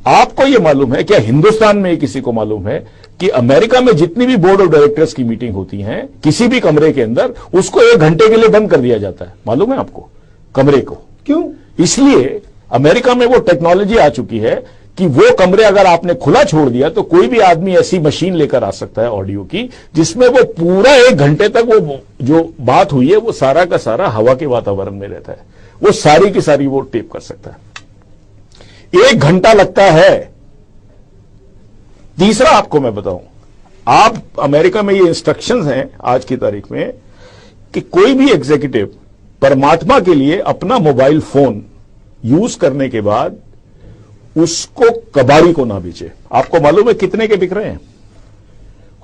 आपको यह मालूम है, क्या हिंदुस्तान में किसी को मालूम है कि अमेरिका में जितनी भी बोर्ड ऑफ डायरेक्टर्स की मीटिंग होती है, किसी भी कमरे के अंदर उसको 1 घंटे के लिए बंद कर दिया जाता है? मालूम है आपको? कमरे को क्यों? इसलिए अमेरिका में वो टेक्नोलॉजी आ चुकी है कि वो कमरे अगर आपने खुला छोड़ दिया तो कोई भी आदमी ऐसी मशीन लेकर आ सकता है ऑडियो की, जिसमें वो पूरा 1 घंटे तक वो जो बात हुई है वो सारा का सारा हवा के वातावरण में रहता है, वो सारी की सारी वो टेप कर सकता है। 1 घंटा लगता है। तीसरा आपको मैं बताऊं, आप अमेरिका में ये इंस्ट्रक्शंस हैं आज की तारीख में कि कोई भी एग्जीक्यूटिव परमात्मा के लिए अपना मोबाइल फोन यूज करने के बाद उसको कबाड़ी को ना बेचे। आपको मालूम है कितने के बिक रहे हैं?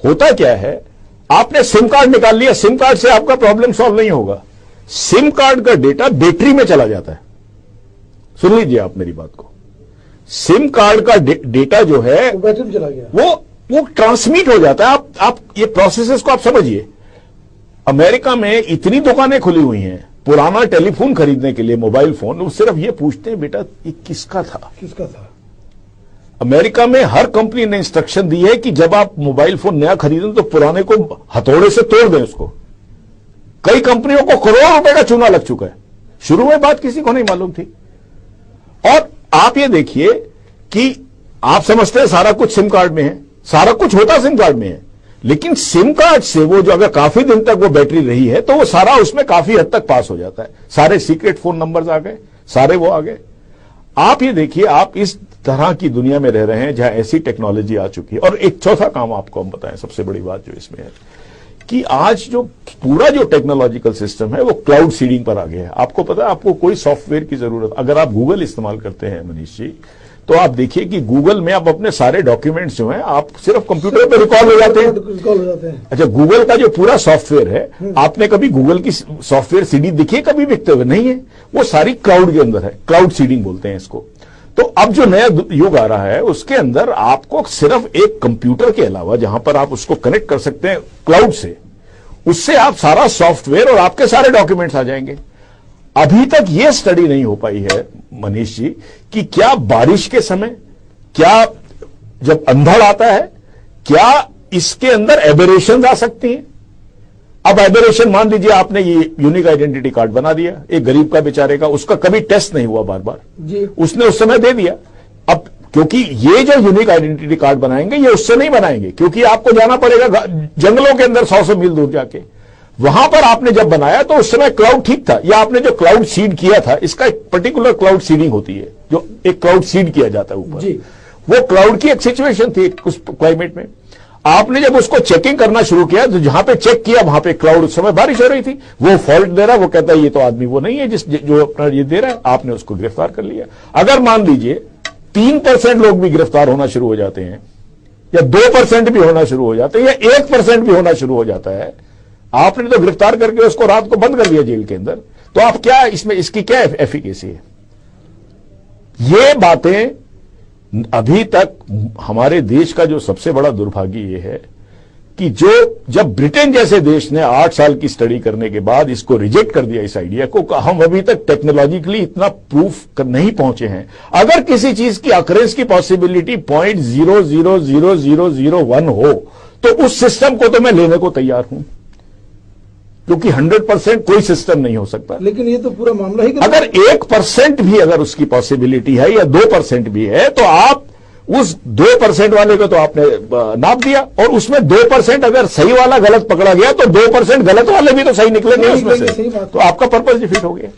होता क्या है, आपने सिम कार्ड निकाल लिया, सिम कार्ड से आपका प्रॉब्लम सॉल्व नहीं होगा। सिम कार्ड का डेटा बैटरी में चला जाता है। सुन लीजिए आप मेरी बात को, सिम कार्ड का डेटा जो है बैटरी में चला गया, वो ट्रांसमिट हो जाता है। आप ये प्रोसेसेस को आप समझिए। अमेरिका में इतनी दुकानें खुली हुई हैं पुराना टेलीफोन खरीदने के लिए, मोबाइल फोन, वो सिर्फ ये पूछते हैं बेटा ये किसका था। अमेरिका में हर कंपनी ने इंस्ट्रक्शन दी है कि जब आप मोबाइल फोन नया खरीदें तो पुराने को हथौड़े से तोड़ दें उसको। कई कंपनियों को करोड़ों रुपए का चूना लग चुका है। शुरू में बात किसी को नहीं मालूम थी। और आप ये देखिए कि आप समझते हैं सारा कुछ सिम कार्ड में है, सारा कुछ होता सिम कार्ड में है, लेकिन सिम कार्ड से वो जो अगर काफी दिन तक वो बैटरी रही है तो वो सारा उसमें काफी हद तक पास हो जाता है। सारे सीक्रेट फोन नंबर्स आ गए, सारे वो आ गए। आप ये देखिए, आप इस तरह की दुनिया में रह रहे हैं जहां ऐसी टेक्नोलॉजी आ चुकी है। और एक चौथा काम आपको हम बताएं, सबसे बड़ी बात जो इसमें है कि आज जो पूरा जो टेक्नोलॉजिकल सिस्टम है वो क्लाउड सीडिंग पर आ गया है। आपको पता है, आपको कोई सॉफ्टवेयर की जरूरत, अगर आप गूगल इस्तेमाल करते हैं मनीष जी, तो आप देखिए कि गूगल में आप अपने सारे डॉक्यूमेंट्स जो हैं आप सिर्फ कंप्यूटर पे रिकॉर्ड हो जाते हैं। अच्छा, गूगल का जो पूरा सॉफ्टवेयर है, आपने कभी गूगल की सॉफ्टवेयर सीडी दिखी है कभी बिकते हुए? नहीं है। वो सारी क्लाउड के अंदर है, क्लाउड सीडिंग बोलते हैं इसको। तो अब जो नया युग आ रहा है उसके अंदर आपको सिर्फ एक कंप्यूटर के अलावा जहां पर आप उसको कनेक्ट कर सकते हैं क्लाउड से, उससे आप सारा सॉफ्टवेयर और आपके सारे डॉक्यूमेंट्स आ जाएंगे। अभी तक यह स्टडी नहीं हो पाई है मनीष जी कि क्या बारिश के समय, क्या जब अंधड़ आता है, क्या इसके अंदर एबेरेशन आ सकती हैं। अब एबेरेशन, मान लीजिए आपने ये यूनिक आइडेंटिटी कार्ड बना दिया एक गरीब का, बेचारे का, उसका कभी टेस्ट नहीं हुआ बार बार जी, उसने उस समय दे दिया। अब क्योंकि ये जो यूनिक आइडेंटिटी कार्ड बनाएंगे ये उससे नहीं बनाएंगे, क्योंकि आपको जाना पड़ेगा जंगलों के अंदर 100 मील दूर जाके। वहां पर आपने जब बनाया तो उस समय क्लाउड ठीक था, या आपने जो क्लाउड सीड किया था, इसका एक पर्टिकुलर क्लाउड सीडिंग होती है, जो एक क्लाउड सीड किया जाता है ऊपर, वो क्लाउड की एक सिचुएशन थी उस क्लाइमेट में। आपने जब उसको चेकिंग करना शुरू किया तो जहां पे चेक किया वहां पे क्लाउड, उस समय बारिश हो रही थी, वो फॉल्ट दे रहा है, वो कहता है ये तो आदमी वो नहीं है जो अपना ये दे रहा है, आपने उसको गिरफ्तार कर लिया। अगर मान लीजिए 3% लोग भी गिरफ्तार होना शुरू हो जाते हैं, या 2% भी होना शुरू हो जाते हैं, या 1% भी होना शुरू हो जाता है, आपने तो गिरफ्तार करके उसको रात को बंद कर दिया जेल के अंदर, तो आप क्या इसमें, इसकी क्या एफिकेसी है? ये बातें अभी तक हमारे देश का जो सबसे बड़ा दुर्भाग्य ये है कि जब ब्रिटेन जैसे देश ने 8 साल की स्टडी करने के बाद इसको रिजेक्ट कर दिया, इस आइडिया को, हम अभी तक टेक्नोलॉजिकली इतना प्रूफ नहीं पहुंचे हैं। अगर किसी चीज की अकरेंस की पॉसिबिलिटी 0.00001 हो तो उस सिस्टम को तो मैं लेने को तैयार हूं, क्योंकि 100% कोई सिस्टम नहीं हो सकता। लेकिन ये तो पूरा मामला ही, अगर 1% भी अगर उसकी पॉसिबिलिटी है या 2% भी है, तो आप उस 2% वाले को तो आपने नाप दिया, और उसमें 2% अगर सही वाला गलत पकड़ा गया तो 2% गलत वाले भी तो सही निकलेंगे उसमें से, तो आपका पर्पस डिफीट हो गया।